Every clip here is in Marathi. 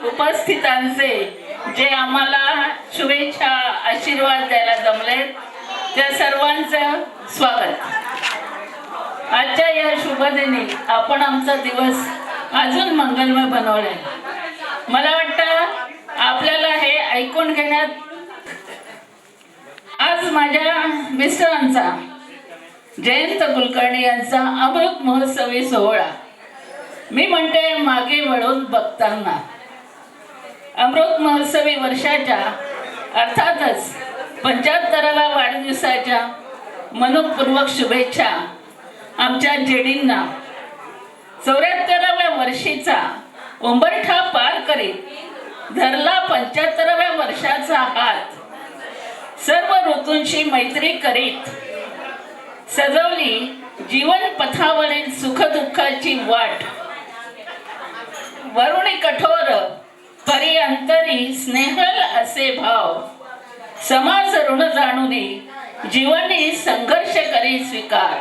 उपस्थितांचे जे आम्हाला शुभेच्छा आशीर्वाद द्यायला जमलेत त्या सर्वांचं स्वागत. आजच्या या शुभदिनी आपण आमचा दिवस अजून मंगलमय बनवलाय. मला वाटतं आपल्याला हे ऐकून घेण्यात आज माझ्या मिस्टरांचा जयंत कुलकर्णी यांचा अमृत महोत्सवी सोहळा मी म्हणते मागे वळून बघताना अमृत महोत्सवी वर्षाच्या अर्थातच 75व्या वाढदिवसाच्या मनपूर्वक शुभेच्छा आमच्या जेडींना. 74व्या वर्षीचा उंबरठा पार करीत धरला 75व्या वर्षाचा हात. सर्व ऋतूंशी मैत्री करीत सजवली जीवन पथावरील सुखदुःखाची वाट. वरुणी कठोर परी अंतरी स्नेहल असे भाव. समाज ऋण जाणुनी जीवनी संघर्ष करी स्वीकार.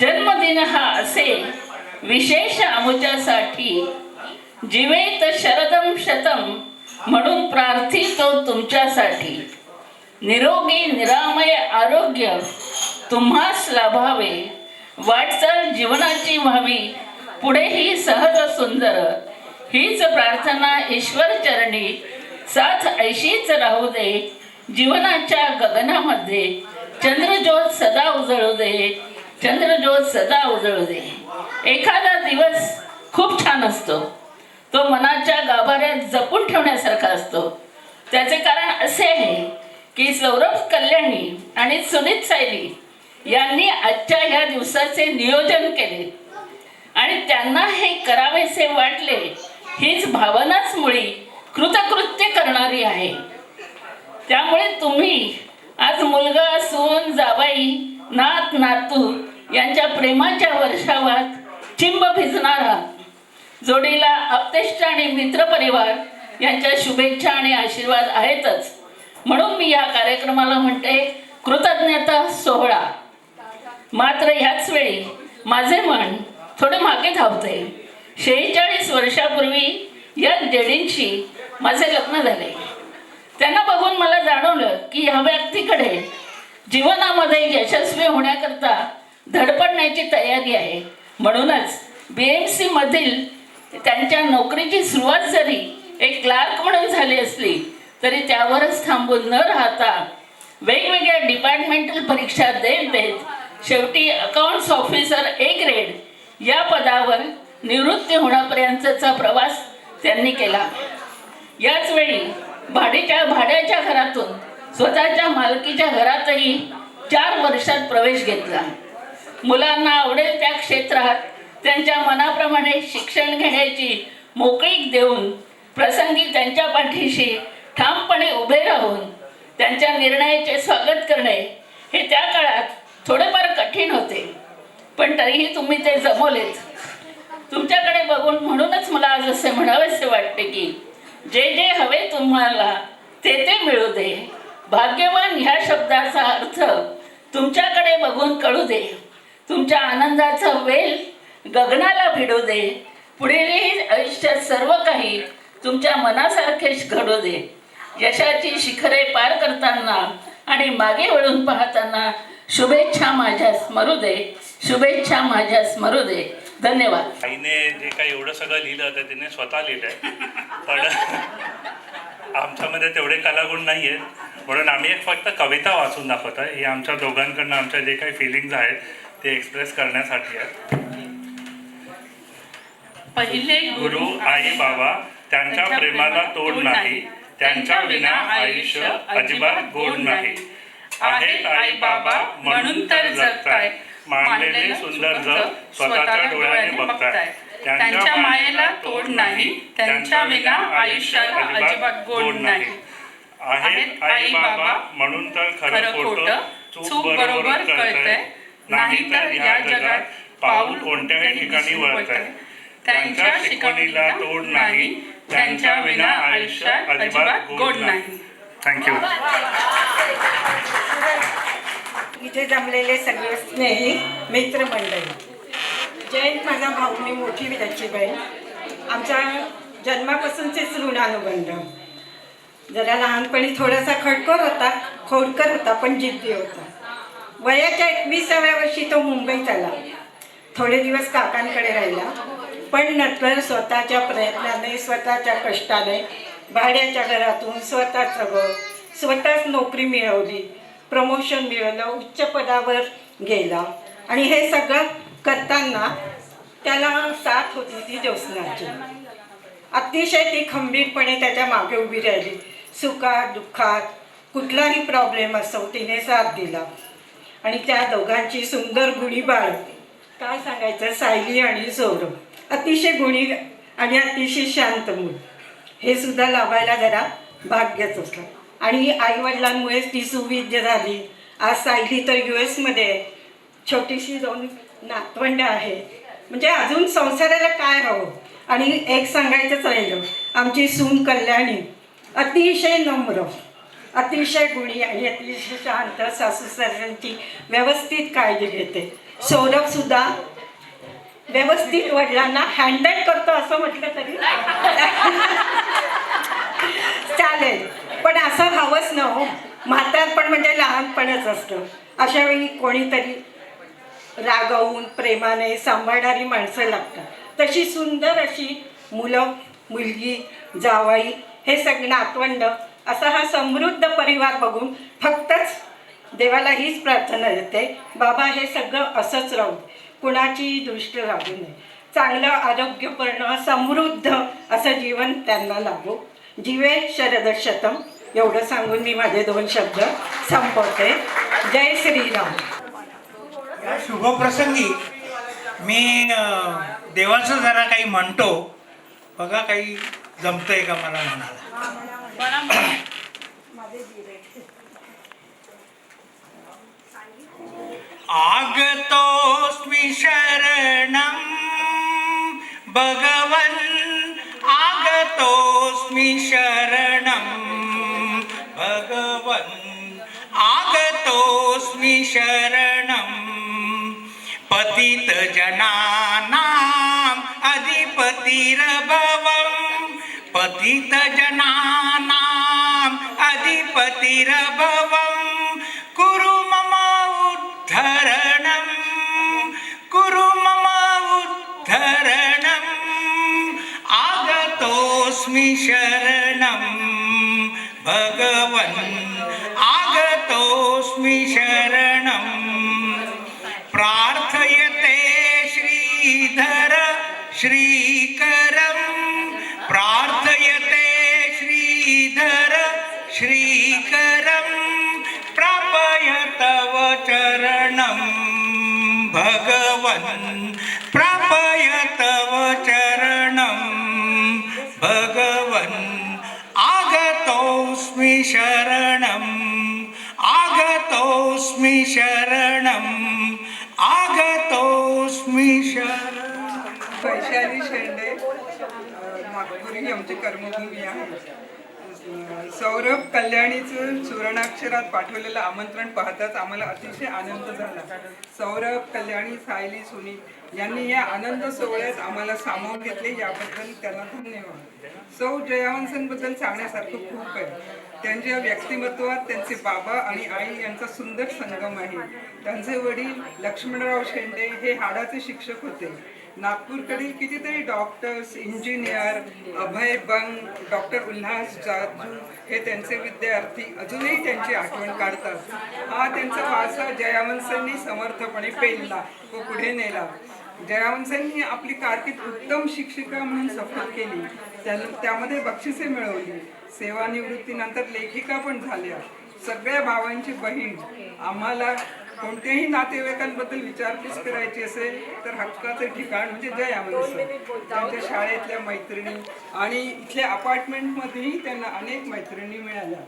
जन्मदिन हा असे विशेष आमुच्यासाठी जीवेत शरदम शतम म्हणून प्रार्थितो तुमच्यासाठी. निरोगी निरामय आरोग्य तुम्हास लाभावे. वाटचाल जीवनाची व्हावी पुढेही सहज सुंदर. हीच प्रार्थना ईश्वर चरणी साथ ऐशीच राहू दे. जीवनाच्या गगनामध्ये चंद्रज्योत सदा उजळू दे. चंद्रज्योत सदा उजळू दे. एखादा दिवस खूप छान असतो. तो मनाच्या गाभाऱ्यात जपून ठेवण्यासारखा असतो. त्याचे कारण असे आहे की सौरभ कल्याणी आणि सुनीत सायली यांनी आजच्या ह्या दिवसाचे नियोजन केले आणि त्यांना हे करावेसे वाटले. हीच भावनाच मुळी कृतकृत्य करणारी आहे. त्यामुळे तुम्ही आज मुलगा सून जावाई नात नातू यांच्या प्रेमाच्या वर्षावात चिंब भिजणार आहात. जोडीला आप्तेष्ट आणि मित्रपरिवार यांच्या शुभेच्छा आणि आशीर्वाद आहेतच. म्हणून मी या कार्यक्रमाला म्हणते कृतज्ञता सोहळा. मात्र ह्याच वेळी माझे मन थोडे मागे धावते. 46 वर्षापूर्वी या जेडींशी माझे लग्न झाले. त्यांना बघून मला जाणवलं की ह्या व्यक्तीकडे जीवनामध्ये यशस्वी होण्याकरता धडपडण्याची तयारी आहे. म्हणूनच BMC मधील त्यांच्या नोकरीची सुरुवात जरी एक क्लार्क म्हणून झाली असली तरी त्यावरच थांबून न राहता वेगवेगळ्या डिपार्टमेंटल परीक्षा देत देत शेवटी अकाउंट्स ऑफिसर A ग्रेड या पदावर निवृत्ती होण्यापर्यंतचा प्रवास त्यांनी केला. याच वेळी भाड्याच्या घरातून स्वतःच्या मालकीच्या घरातही 4 वर्षात प्रवेश घेतला. मुलांना आवडेल त्या क्षेत्रात त्यांच्या मनाप्रमाणे शिक्षण घेण्याची मोकळीक देऊन प्रसंगी त्यांच्या पाठीशी ठामपणे उभे राहून त्यांच्या निर्णयाचे स्वागत करणे हे त्या काळात थोडेफार कठीण होते. पण तरीही तुम्ही ते जमवलेत. तुमच्याकडे बघून म्हणूनच मला आज असे म्हणावेसे वाटते की जे जे हवे तुम्हाला ते ते मिळू दे. भाग्यवान ह्या शब्दाचा अर्थ तुमच्याकडे बघून कळू दे. तुमच्या आनंदाचा वेल गगनाला भिडू दे. पुढील आयुष्यात सर्व काही तुमच्या मनासारखेच घडू दे. यशाची शिखरे पार करताना आणि मागे वळून पाहताना शुभेच्छा माझ्या स्मरू दे. शुभेच्छा माझ्या स्मरू दे. धन्यवाद. आईने जे काही एवढं सगळं लिहिलं होतं तिने स्वतः लिहिलंय. पण आमच्यामध्ये तेवढे कलागुण नाही आहेत. म्हणून आम्ही एक फक्त कविता वाचून दाखवत आहे. ही आमच्या दोघांकडनं आमच्या जे काही फिलिंग्ज आहेत ते एक्सप्रेस करण्यासाठी आहेत. पहिले गुरु आई बाबा त्यांच्या प्रेमाला तोड नाही. त्यांच्या विना आयुष्य अजिबात गोड नाही. आहेत आई बाबा म्हणून तर जगताय. मांडलेले सुंदर जग स्वतःच्या डोळ्याने बघताय. त्यांच्या मायेला तोड नाही. त्यांच्या विना आयुष्य अजिबात गोड नाही. आहेत आई बाबा म्हणून तर खरं खोटं चूक बरोबर कळतंय. नाही तर या जगात पाऊल कोणत्याही ठिकाणी वळतंय. त्यांच्या शिकवणीला तोड नाही. त्यांच्या विना आयुष्य अजिबात गोड नाही. थँक्यू. इथे जमलेले सगळे स्नेही मित्रमंडळी, जयंत माझा भाऊ, मी मोठी त्याची बहीण. आमचा जन्मापासूनचेच ऋणानुबंध. जरा लहानपणी थोडासा खोडकर होता पण जिद्दी होता. वयाच्या 21व्या वर्षी तो मुंबईत आला. थोडे दिवस काकांकडे राहिला, पण नंतर स्वतःच्या प्रयत्नाने, स्वतःच्या कष्टाने, भाड्याच्या घरातून स्वतःचं घर, स्वतःच नोकरी मिळवली, प्रमोशन मिळवलं, उच्च पदावर गेला. आणि हे सगळं करताना त्याला साथ होती ती ज्योत्स्नाची. अतिशय ती खंबीरपणे त्याच्या मागे उभी राहिली. सुखात दुःखात कुठलाही प्रॉब्लेम असो तिने साथ दिला. आणि त्या दोघांची सुंदर गुणी बाळ, काय सांगायचं, सायली आणि सौरभ. अतिशय गुणी आणि अतिशय शांत मूल. हे सुद्धा लाभायला जरा भाग्यच असलं. आणि आईवडिलांमुळेच ती सुविद्य झाली. आज सायली तर US मध्ये आहे. छोटीशी 2 नातवंड आहे. म्हणजे अजून संसाराला काय हवं. आणि एक सांगायचंच राहिलं, आमची सून कल्याणी अतिशय नम्र, अतिशय गुणी आणि अतिशय शांत, सासू सासऱ्यांची व्यवस्थित काळजी घेते. सौरभ सुद्धा व्यवस्थित वडिलांना हँडल करतो असं म्हटलं तरी चालेल. पण असं हवंच न हो. म्हातारपण म्हणजे लहानपणच असतं. अशा वेळी कोणीतरी रागवून प्रेमाने सांभाळणारी माणसं लागतात. तशी सुंदर अशी मुलं, मुलगी, जावाई, हे सगळं नातवंड, असा हा समृद्ध परिवार बघून फक्तच देवाला हीच प्रार्थना देते, बाबा हे सगळं असंच राहू, कुणाची दृष्टी लागू नये, चांगलं आरोग्यपूर्ण समृद्ध असं जीवन त्यांना लाभो. जीवे शरद शतम. एवढं सांगून मी माझे 2 शब्द संपवते. जय श्रीराम. या शुभप्रसंगी मी देवाचं जरा काही म्हणतो, बघा काही जमतंय का मला म्हणाला. आगतोस्मि शरणं भगवन्, आगतोस्मि शरणं भगवन्, आगतोस्मि शरणं पतित जनानां अधिपतिर्भवं, पतित जनानां अधिपतिर्भवं, कुरु मम उद्धरणं, कुरु मम उद्धरणं, आगतोस्मि शरणं भगवन्, आगतोस्मि शरणं. प्रार्थयते श्रीधर श्रीकरं, प्रार्थयते श्रीधर श्रीकरं, प्रापय तव चरणं भगवन्, प्रापय तव चरणं भगवन्, आगतोस्मि शरणं, आगतोस्मि शरणं, आगतोस्मि शरणं. वैशाली शेंडे, नागपूर ही आमची कर्मभूमी आहे. सौरभ कल्याणीचं सुवर्णाक्षरात पाठवलेलं आमंत्रण पाहताच आम्हाला अतिशय आनंद झाला. सौरभ, कल्याणी, सायली, सुनील यांनी या आनंद सोहळ्यात आम्हाला सामावून घेतले, याबद्दल त्यांना धन्यवाद. सौ जयवंशींबद्दल सांगण्यासारखं खूप आहे. त्यांच्या व्यक्तिमत्वात त्यांचे बाबा आणि आई यांचा सुंदर संगम आहे. त्यांचे वडील लक्ष्मणराव शेंडे हे हाडाचे शिक्षक होते. नागपूरकडील कितीतरी doctors, engineer, Abhay Bang, doctor Ulhas Jaju हे त्यांचे विद्यार्थी अजूनही त्यांची आठवण काढतात. हा त्यांचा वारसा जयवंशींनी समर्थपणे पेलला व पुढे नेला. जयवंशींनी आपली कारकीर्द उत्तम शिक्षिका म्हणून सफल केली. त्यामध्ये बक्षिसे मिळवली. सेवानिवृत्तीनंतर लेखिका पण झाल्या. सगळ्या भावांची बहीण. आम्हाला कोणत्याही नातेवाईकांबद्दल विचारपूस करायची असेल तर हक्काचे ठिकाण म्हणजे जयवंशी. त्यांच्या शाळेतल्या मैत्रिणी आणि इथल्या अपार्टमेंटमध्येही त्यांना अनेक मैत्रिणी मिळाल्या.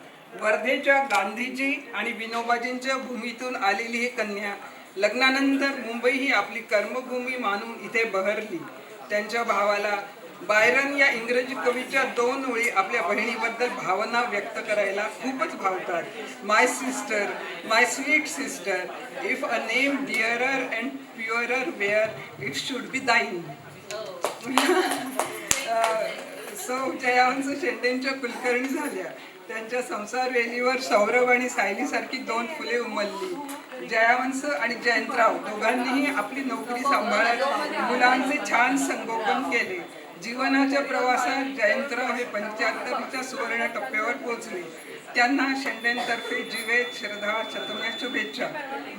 वर्धेच्या गांधीजी आणि विनोबाजींच्या भूमीतून आलेली ही कन्या लग्नानंतर मुंबई ही आपली कर्मभूमी मानून इथे बहरली. त्यांच्या भावाला बायरन या इंग्रजी कवीच्या 2 ओळी आपल्या बहिणीबद्दल भावना व्यक्त करायला खूपच भावतात. My sister, my sweet sister, if a name dearer and purer were it should be thine. सौ जयावंश शेंडेंच्या कुलकर्णी झाल्या. त्यांच्या संसार वेलीवर सौरभ आणि सायलीसारखी 2 फुले उमलली. जयावंश आणि जयंतराव दोघांनीही आपली नोकरी सांभाळत मुलांचे छान संगोपन केले. जीवनाच्या प्रवासात जयंतराव हे 75च्या सुवर्ण टप्प्यावर पोहोचले. त्यांना शेंडेंतर्फे जीवेत श्रद्धा शतम्या शुभेच्छा.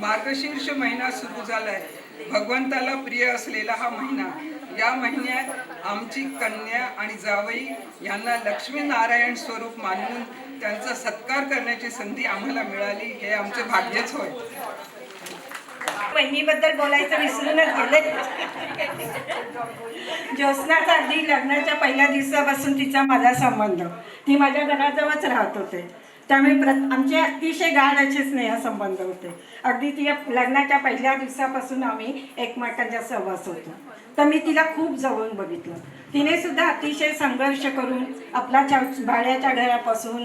मार्गशीर्ष महिना सुरू झालाय. भगवंताला प्रिय असलेला हा महिना. या महिन्यात आमची कन्या आणि जावई यांना लक्ष्मी नारायण स्वरूप मानून त्यांचा सत्कार करण्याची संधी आम्हाला मिळाली, हे आमचे भाग्यच होय. बहिणीबद्दल बोलायचं विसरूनच गेले. ज्योत्स्नाचा अगदी लग्नाच्या पहिल्या दिवसापासून तिचा माझा संबंध. ती माझ्या घराजवळच राहत होते, त्यामुळे आमचे अतिशय गाढ असे स्नेहसंबंध होते. अगदी ती लग्नाच्या पहिल्या दिवसापासून आम्ही एकमेकांच्या सहवास होतो. तर मी तिला खूप जवळून बघितलं. तिने सुद्धा अतिशय संघर्ष करून आपल्या भाड्याच्या घरापासून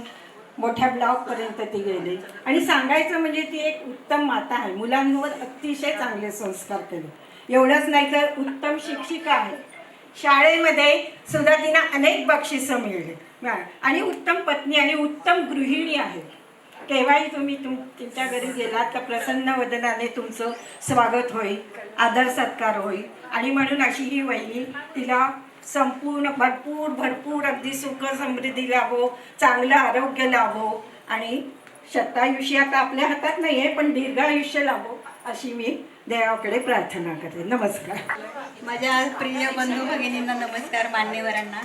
मोठ्या ब्लॉकपर्यंत ती गेली. आणि सांगायचं म्हणजे ती एक उत्तम माता आहे. मुलांवर अतिशय चांगले संस्कार केले. एवढंच नाही तर उत्तम शिक्षिका आहे. शाळेमध्ये सुद्धा तिला अनेक बक्षिसं मिळाली आणि उत्तम पत्नी आणि उत्तम गृहिणी आहे. केव्हाही तुम्ही तुमच्या घरी गेलात तर प्रसन्न वदनाने तुमचं स्वागत होईल, आदर सत्कार होईल. आणि म्हणून अशी ही वहिनी तिला संपूर्ण भरपूर अगदी सुख समृद्धी लाभो, चांगलं आरोग्य लाभो आणि शतायुष्य आता आपल्या हातात नाही आहे, पण दीर्घायुष्य लाभो अशी मी देवाकडे प्रार्थना करते. नमस्कार. माझ्या प्रिय बंधू भगिनींना नमस्कार. मान्यवरांना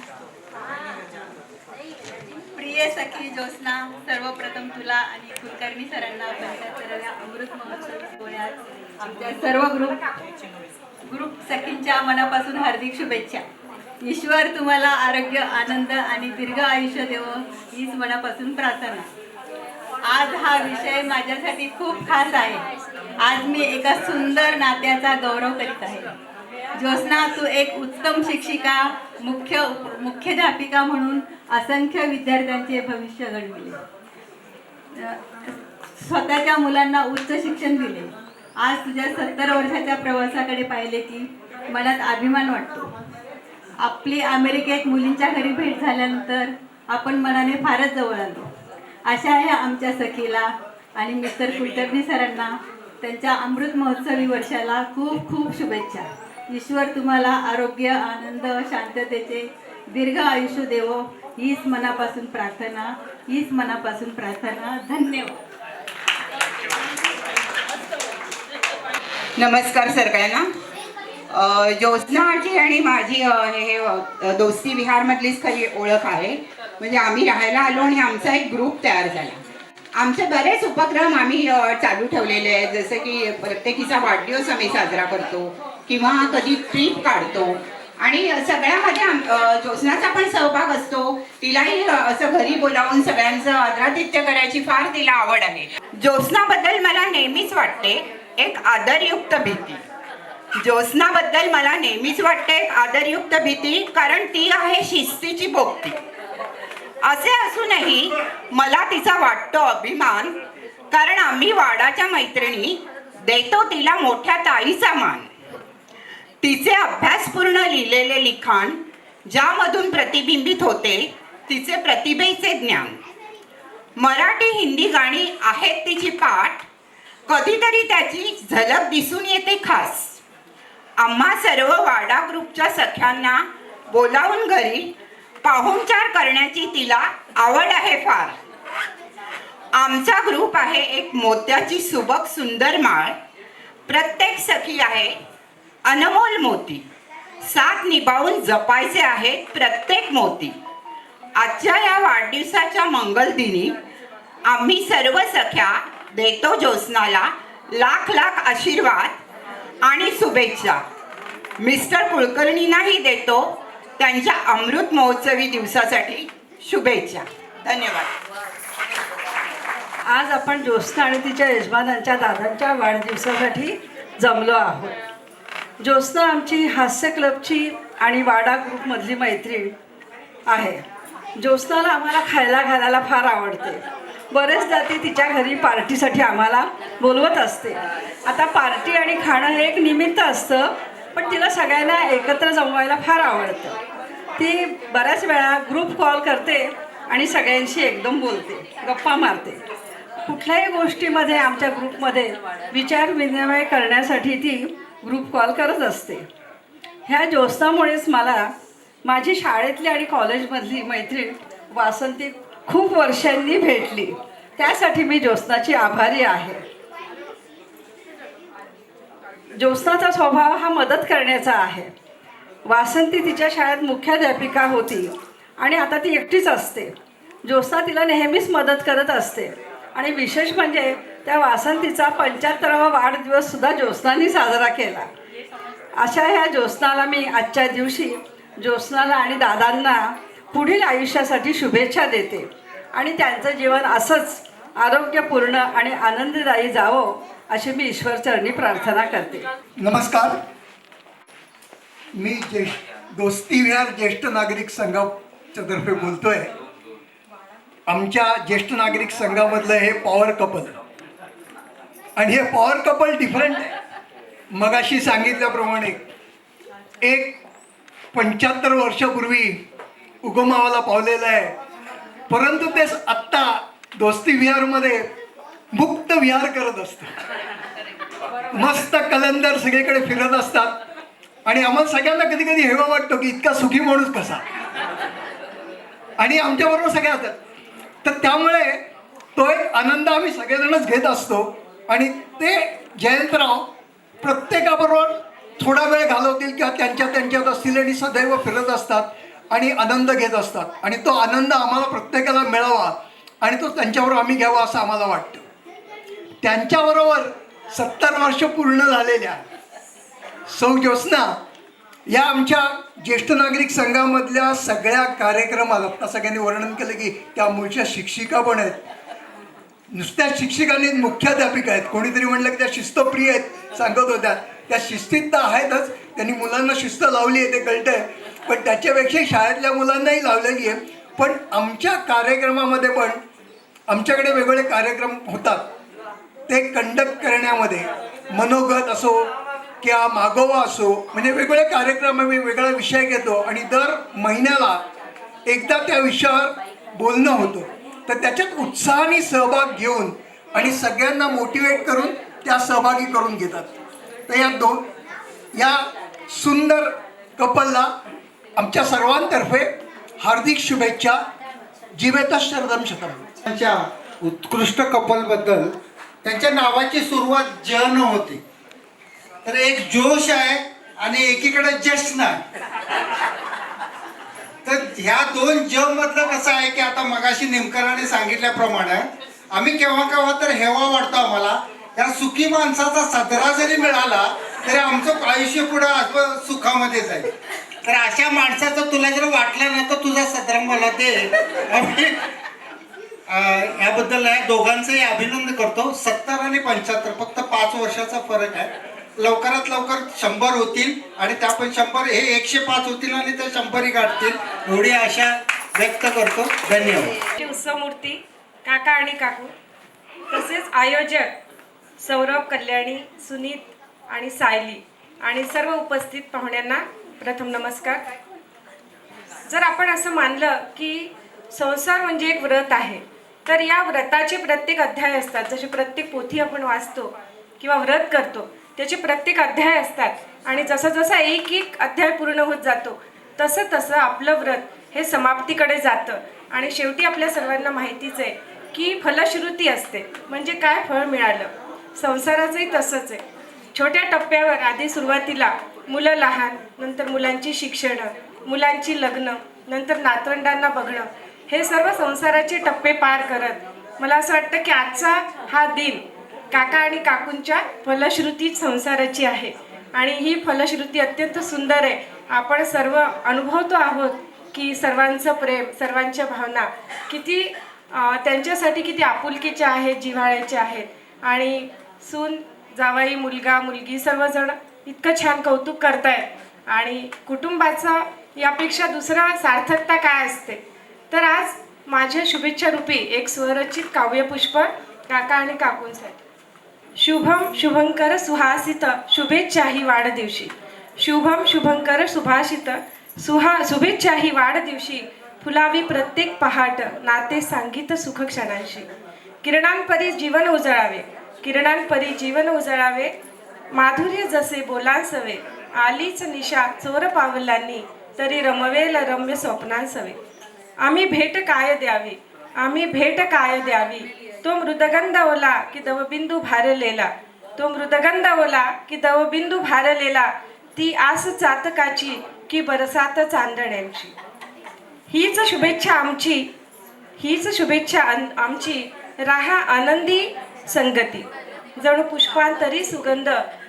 प्रिय सखी ज्योत्स्ना, सर्वप्रथम तुला आणि कुलकर्णी सरांना 75व्या अमृत महोत्सव सोहळ्यात आमच्या सर्व ग्रुप सखींच्या मनापासून हार्दिक शुभेच्छा. ईश्वर तुम्हाला आरोग्य, आनंद आणि दीर्घ आयुष्य देवो हीच मनापासून प्रार्थना. आज हा विषय माझ्यासाठी खूप खास आहे. आज मी एका सुंदर नात्याचा गौरव करीत आहे. ज्योत्स्ना, तू एक उत्तम शिक्षिका, मुख्याध्यापिका म्हणून असंख्य विद्यार्थ्यांचे भविष्य घडविले. स्वतःच्या मुलांना उच्च शिक्षण दिले. आज तुझ्या 70 वर्षाच्या प्रवासाकडे पाहिले की मनात अभिमान वाटतो. आपली अमेरिकेत मुलींच्या घरी भेट झाल्यानंतर आपण मनाने फारच जवळ आलो. अशा ह्या आमच्या सखीला आणि मिस्टर कुलकर्णी सरांना त्यांच्या अमृत महोत्सवी वर्षाला खूप खूप शुभेच्छा. ईश्वर तुम्हाला आरोग्य, आनंद, शांततेचे दीर्घ आयुष्य देवो हीच मनापासून प्रार्थना. धन्यवाद. नमस्कार सगळ्यांना. ज्योत्स्नाची आणि माझी हे दोस्ती विहारमधलीच खरी ओळख आहे. म्हणजे आम्ही राहायला आलो आणि आमचा एक ग्रुप तयार झाला. आमचे बरेच उपक्रम आम्ही चालू ठेवलेले आहेत, जसं की प्रत्येकीचा वाढदिवस आम्ही साजरा करतो किंवा कधी ट्रिप काढतो. आणि सगळ्यामध्ये ज्योत्स्नाचा पण सहभाग असतो. तिलाही असं घरी बोलावून सगळ्यांचं आदरातिथ्य करायची फार तिला आवड आहे. ज्योत्स्नाबद्दल मला नेहमीच वाटते एक आदरयुक्त भीती. ज्योत्स्नाबद्दल मला नेहमीच वाटते एक आदरयुक्त भीती, कारण ती आहे शिस्तीची पोकती. असे असूनही मला तिचा वाटतो अभिमान, कारण आम्ही वाडाच्या मैत्रिणी देतो तिला मोठ्या ताईचा मान. तिचे अभ्यासपूर्ण लिहिलेले लिखाण ज्यामधून प्रतिबिंबित होते तिचे प्रतिभेचे ज्ञान. मराठी हिंदी गाणी आहेत तिची पाठ, कधीतरी त्याची झलक दिसून येते खास. आम्हा सर्व वाडा ग्रुपच्या सख्यांना बोलावून घरी पाहुणचार करण्याची तिला आवड आहे फार. आमचा ग्रुप आहे एक मोत्याची सुबक सुंदर माळ. प्रत्येक सखी आहे अनमोल मोती. साथ निभावून जपायचे आहेत प्रत्येक मोती. आजच्या या वाढदिवसाच्या मंगलदिनी आम्ही सर्व सख्या देतो ज्योत्स्नाला लाख लाख आशीर्वाद आणि शुभेच्छा. मिस्टर कुलकर्णींनाही देतो त्यांच्या अमृत महोत्सवी दिवसासाठी शुभेच्छा. धन्यवाद. आज आपण ज्योत्स्ना आणि तिच्या यजमानांच्या दादांच्या वाढदिवसासाठी जमलो आहोत. ज्योत्स्ना आमची हास्य क्लबची आणि वाडा ग्रुपमधली मैत्रीण आहे. ज्योत्स्नाला आम्हाला खायला घालायला फार आवडते. बरेचदा ती तिच्या घरी पार्टीसाठी आम्हाला बोलवत असते. आता पार्टी आणि खाणं हे एक निमित्त असतं, पण तिला सगळ्यांना एकत्र जमवायला फार आवडतं. ती बऱ्याच वेळा ग्रुप कॉल करते आणि सगळ्यांशी एकदम बोलते, गप्पा मारते. कुठल्याही गोष्टीमध्ये आमच्या ग्रुपमध्ये विचार विनिमय करण्यासाठी ती ग्रुप कॉल करत असते. ह्या ज्योत्स्नामुळेच मला माझी शाळेतली आणि कॉलेजमधली मैत्रीण वासंती खूप वर्षांनी भेटली. त्यासाठी मी ज्योत्स्नाची आभारी आहे. ज्योत्स्नाचा स्वभाव हा मदत करण्याचा आहे. वासंती तिच्या शाळेत मुख्याध्यापिका होती आणि आता ती एकटीच असते. ज्योत्स्ना तिला नेहमीच मदत करत असते आणि विशेष म्हणजे त्या वासंतीचा 75वा वाढदिवससुद्धा ज्योत्स्नाने साजरा केला. अशा ह्या ज्योत्स्नाला मी आजच्या दिवशी ज्योत्स्नाला आणि दादांना पुढील आयुष्यासाठी शुभेच्छा देते आणि त्यांचं जीवन असंच आरोग्यपूर्ण आणि आनंददायी जावं अशी मी ईश्वरचरणी प्रार्थना करते. नमस्कार. मी दोस्ती विहार ज्येष्ठ नागरिक संघाच्या तर्फे बोलतोय. आमच्या ज्येष्ठ नागरिक संघामधलं हे पॉवर कपल आणि हे पॉवर कपल डिफरंट आहे. मगाशी सांगितल्याप्रमाणे एक 75 वर्षापूर्वी उगमावाला पावलेलं आहे, परंतु ते आत्ता दोस्ती विहारमध्ये मुक्त विहार करत असतं. मस्त कलंदर सगळीकडे फिरत असतात आणि आम्हाला सगळ्यांना कधी कधी हेवा वाटतो की इतका सुखी माणूस कसा, आणि आमच्याबरोबर सगळे असतात. तर त्यामुळे तो एक आनंद आम्ही सगळेजणच घेत असतो आणि ते जयंतराव प्रत्येकाबरोबर थोडा वेळ घालवतील किंवा त्यांच्यात असतील आणि सदैव फिरत असतात आणि आनंद घेत असतात आणि तो आनंद आम्हाला प्रत्येकाला मिळावा आणि तो त्यांच्याबरोबर आम्ही घ्यावा असं आम्हाला वाटतं. त्यांच्याबरोबर 70 वर्ष पूर्ण झालेल्या सौ ज्योत्स्ना या आमच्या ज्येष्ठ नागरिक संघामधल्या सगळ्या कार्यक्रमाला आता सगळ्यांनी वर्णन केलं की त्या मूळच्या शिक्षिका पण आहेत. नुसत्या शिक्षिकांनी मुख्याध्यापिका आहेत. कोणीतरी म्हणलं की त्या शिस्तप्रिय आहेत, सांगत होत्या. त्या शिस्तीत तर आहेतच, त्यांनी मुलांना शिस्त लावली आहे ते कळतं आहे, पण त्याच्यापेक्षा शाळेतल्या मुलांनाही लावलेली आहे. पण आमच्या कार्यक्रमामध्ये पण आमच्याकडे वेगवेगळे कार्यक्रम होतात, ते कंडक्ट करण्यामध्ये मनोगत असो किंवा मागोवा असो, म्हणजे वेगवेगळे कार्यक्रम आम्ही वेगळा विषय घेतो आणि दर महिन्याला एकदा त्या विषयावर बोलणं होतं. तर त्याच्यात उत्साहाने सहभाग घेऊन आणि सगळ्यांना मोटिवेट करून त्या सहभागी करून घेतात. तर या सुंदर कपलला आमच्या सर्वांतर्फे हार्दिक शुभेच्छा. जीवेत शरदम शतम. त्यांच्या उत्कृष्ट कपलबद्दल त्यांच्या नावाची सुरुवात ज न होती, तर एक जोश आहे आणि एकीकडे जश्न आहे. तर ह्या दोन ज मधलं कसं आहे की आता मगाशी नेमकराने सांगितल्याप्रमाणे आम्ही केव्हा केव्हा तर हेवा वाटतो आम्हाला, या सुखी माणसाचा सदरा जरी मिळाला तरी आमचं आयुष्य पुढं सुखामध्ये जाईल. तर अशा माणसाचं तुला जर वाटलं ना तर तुझा सदरा मला दे. याबद्दल दोघांचंही अभिनंदन करतो. 70 आणि 75 फक्त 5 वर्षाचा फरक आहे. लवकरात लवकर 100 होतील आणि त्या पण 100 हे 105 होतील आणि ते 100ही गाठतील एवढी आशा व्यक्त करतो. धन्यवाद. उत्सवमूर्ती काका आणि काकू तसेच आयोजक सौरभ, कल्याणी, सुनीत आणि सायली आणि सर्व उपस्थित पाहुण्यांना प्रथम नमस्कार. जर आपण असं मानलं की संसार म्हणजे एक व्रत आहे, तर या व्रताचे प्रत्येक अध्याय असतात. जसे प्रत्येक पोथी आपण वाचतो किंवा व्रत करतो त्याचे प्रत्येक अध्याय असतात आणि जसं जसं एक एक अध्याय पूर्ण होत जातो तसं तसं आपलं व्रत हे समाप्तीकडे जातं आणि शेवटी आपल्या सर्वांना माहितीच आहे की फलश्रुती असते, म्हणजे काय फळ मिळालं. संसाराचंही तसंच आहे. छोट्या टप्प्यावर आधी सुरुवातीला मुलं लहान, नंतर मुलांची शिक्षणं, मुलांची लग्न, नंतर नातवंडांना बघणं, हे सर्व संसाराचे टप्पे पार करत मला असं वाटतं की आजचा हा दिन काका आणि काकूंच्या फलश्रुती संसाराची आहे आणि ही फलश्रुती अत्यंत सुंदर आहे. आपण सर्व अनुभवतो आहोत की सर्वांचं प्रेम, सर्वांच्या भावना किती त्यांच्यासाठी किती आपुलकीच्या आहेत, जिव्हाळ्याच्या आहेत आणि सून, जावई, मुलगा, मुलगी सर्वजण इतकं छान कौतुक करतायत आणि कुटुंबाचा यापेक्षा दुसरा सार्थकता काय असते. तर आज माझ्या शुभेच्छा रूपी एक स्वरचित काव्यपुष्प काका आणि काकूंसाठी. शुभम शुभंकर सुहासित शुभेच्छा ही वाढदिवशी. शुभम शुभंकर सुभाषित शुभेच्छा ही वाढदिवशी फुलावी प्रत्येक पहाट नाते सांगित सुख क्षणांशी. किरणांपरी जीवन उजळावे, किरणांपरी जीवन उजळावे, माधुर्य जसे बोलांसवे, आलीच निशा चोर पावलांनी तरी रमवेल रम्य स्वप्नांसवे. आम्ही भेट काय द्यावी, आम्ही भेट काय द्यावी, तो मृदगंध ओला की दवबिंदू भारलेला, तो मृदगंध ओला की दवबिंदू भारलेला, ती आस चातकाची की बरसात चांदण्यांची. हीच शुभेच्छा आमची, हीच शुभेच्छा आमची, राहा आनंदी संगती, जणू पुष्पांतरी सुगंध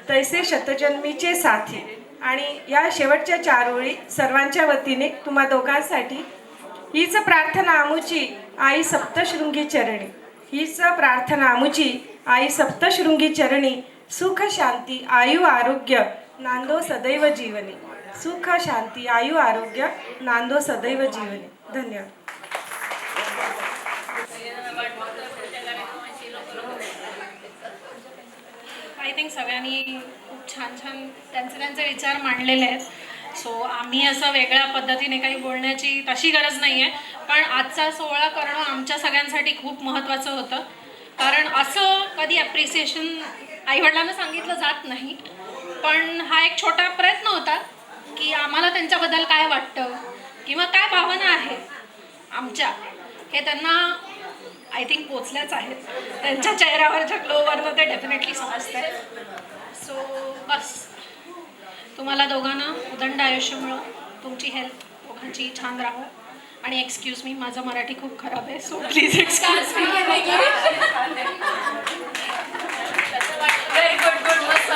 तैसे शतजन्मीचे साथी. आणि या शेवटच्या 4 ओळी सर्वांच्या वतीने तुम्हा दोघांसाठी. हीच प्रार्थना आमुची आई सप्तशृंगी चरणी, हीच प्रार्थना आमुची आई सप्तशृंगी चरणी, सुख शांती आयु आरोग्य नांदो सदैव जीवनी, सुख शांती आयु आरोग्य नांदो सदैव जीवनी. धन्यवाद. आय थिंक सगळ्यांनी खूप छान छान त्यांचे विचार मांडलेले आहेत. सो आम्ही असं वेगळ्या पद्धतीने काही बोलण्याची तशी गरज नाही आहे, पण आजचा सोहळा करणं आमच्या सगळ्यांसाठी खूप महत्त्वाचं होतं. कारण असं कधी ॲप्रिसिएशन आईवडिलांना सांगितलं जात नाही, पण हा एक छोटा प्रयत्न होता की आम्हाला त्यांच्याबद्दल काय वाटतं किंवा काय भावना आहेत आमच्या, हे त्यांना आय थिंक पोचल्याच आहेत. त्यांच्या चेहऱ्यावरच्या ग्लोवरनं ते डेफिनेटली समजतंय. सो बस तुम्हाला दोघांना उदंड आयुष्य मिळो, तुमची हेल्थ दोघांची छान राहो. आणि एक्सक्यूज मी, माझं मराठी खूप खराब आहे, so please excuse me. Very good good मस्त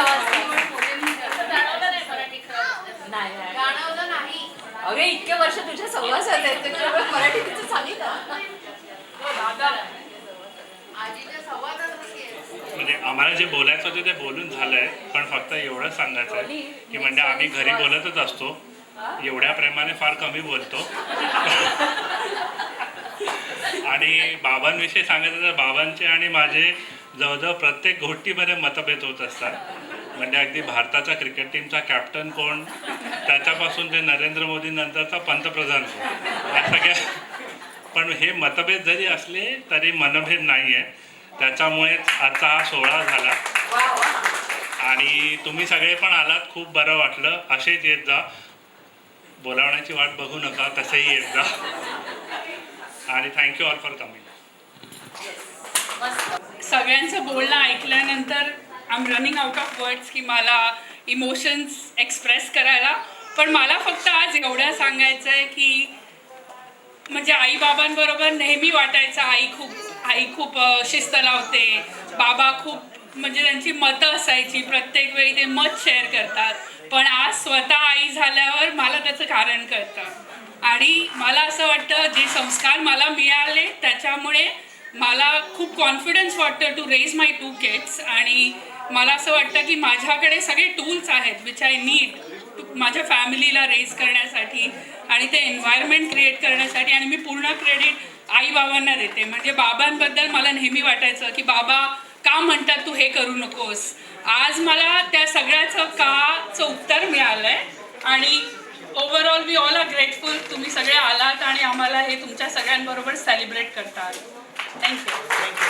जाणवलं नाही. अरे इतके वर्ष तुझ्या सहवासात आहेत त्याच्यामुळे मराठी तिचं सांगितलं. म्हणजे आम्हाला जे बोलायचं होतं ते बोलून झालंय, पण फक्त एवढंच सांगायचं आहे की म्हणजे आम्ही घरी बोलतच असतो, एवढ्या प्रेमाने फार कमी बोलतो. आणि बाबांविषयी सांगायचं तर बाबांचे आणि माझे जवळजवळ प्रत्येक गोष्टीमध्ये मतभेद होत असतात. म्हणजे अगदी भारताच्या क्रिकेट टीमचा कॅप्टन कोण, त्याच्यापासून ते नरेंद्र मोदी नंतरचा पंतप्रधान कोण, या सगळ्या. पण हे मतभेद जरी असले तरी मनभेद नाही आहे. त्याच्यामुळेच आजचा हा सोहळा झाला. आणि तुम्ही सगळे पण आलात, खूप बरं वाटलं. असेच येत जा, बोलावण्याची वाट बघू नका, तसेही येत जा. आणि थँक्यू ऑल फॉर कमिंग. सगळ्यांचं बोलणं ऐकल्यानंतर I am running out of words की मला इमोशन्स एक्सप्रेस करायला. पण मला फक्त आज एवढं सांगायचं आहे की म्हणजे आईबाबांबरोबर नेहमी वाटायचं आई खूप शिस्त लावते, बाबा खूप म्हणजे त्यांची मतं असायची, प्रत्येक वेळी ते मत शेअर करतात. पण आज स्वतः आई झाल्यावर मला त्याचं कारण कळतं. आणि मला असं वाटतं जे संस्कार मला मिळाले त्याच्यामुळे मला खूप कॉन्फिडन्स वाटतं टू रेज माय 2 किड्स. आणि मला असं वाटतं की माझ्याकडे सगळे टूल्स आहेत विच आय नीड माझ्या फॅमिलीला रेज करण्यासाठी आणि ते एन्व्हायरमेंट क्रिएट करण्यासाठी. आणि मी पूर्ण क्रेडिट आईबाबांना देते. म्हणजे बाबांबद्दल मला नेहमी वाटायचं की बाबा का म्हणतात तू हे करू नकोस. आज मला त्या सगळ्याचं काचं उत्तर मिळालं आहे. आणि overall we all are grateful तुम्ही सगळे आलात आणि आम्हाला हे तुमच्या सगळ्यांबरोबर सेलिब्रेट करता आलं. थँक्यू.